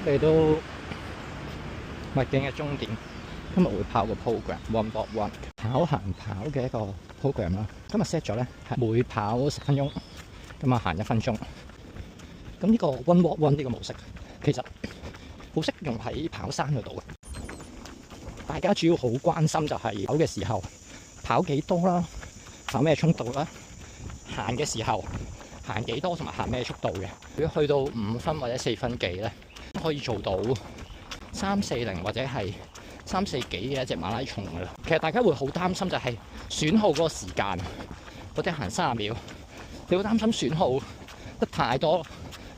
嚟到麥徑嘅終點，今日會跑個 program One Walk One 跑行跑嘅一個 program 啦。今日 set 咗咧係每跑10分鐘，咁啊行1分鐘。咁呢個 One Walk One 呢個模式其實好適用喺跑山嗰度嘅。大家主要好關心就係跑嘅時候跑幾多啦，跑咩速度啦，行嘅時候行幾多同埋行咩速度嘅。如果去到5分或者4分幾咧，可以做到3:40或者係3:4幾嘅一隻馬拉松噶啦。其實大家會好擔心就係損耗嗰個時間，或者行30秒，你會擔心損耗得太多，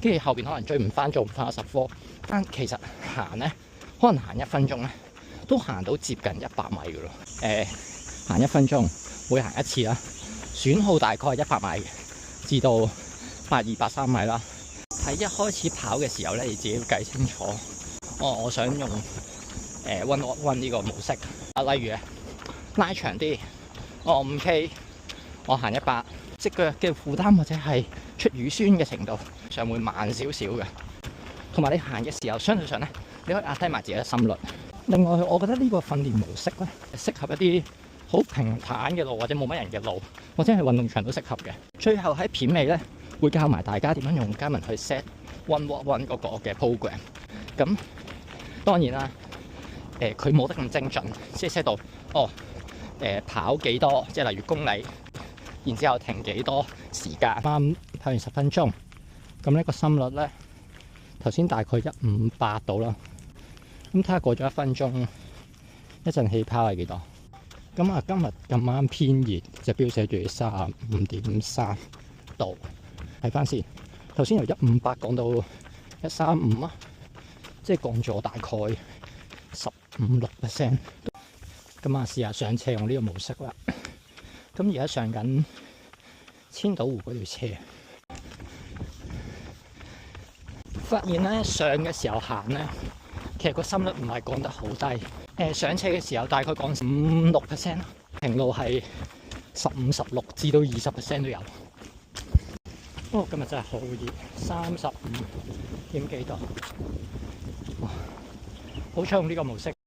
跟住後邊可能追唔翻，做唔翻10科。但其實行咧，可能行1分鐘咧，都行到接近100米噶咯。行1分鐘，每行一次啦，損耗大概係100米至到82、83米啦。喺一開始跑嘅時候咧，你自己要計清楚。我想用One Walk One 呢個模式啊，例如拉長啲，我5K， 我行100，隻腳嘅負擔或者係出乳酸嘅程度上會慢少少嘅。同埋你行嘅時候，相對上咧，你可以壓低埋自己嘅心率。另外，我覺得呢個訓練模式咧，適合一啲好平坦嘅路或者冇乜人嘅路，或者係運動場都適合嘅。最後喺片尾咧，會教埋大家點樣用Garmin去 set One Walk One 嗰個嘅 program。咁當然啦，佢冇得咁精準，即係 set 到跑幾多，即係例如公里，然之後停幾多時間。啱跑完10分鐘，咁呢個心率咧，頭先大概158度啦。咁睇下過咗1分鐘，一陣氣泡係幾多？咁啊，今日咁啱偏熱，隻錶寫住35.3度。睇翻先，頭先由158降到135啊，即係降咗大概15-16%。咁啊，試下上斜用呢個模式啦。咁而家上緊千島湖嗰條斜，發現咧上嘅時候行咧，其實個心率唔係降得好低。上斜嘅時候大概降5-6%，平路係15-16至到20% 都有。不過今日真係好熱，35點幾度。好彩用呢個模式。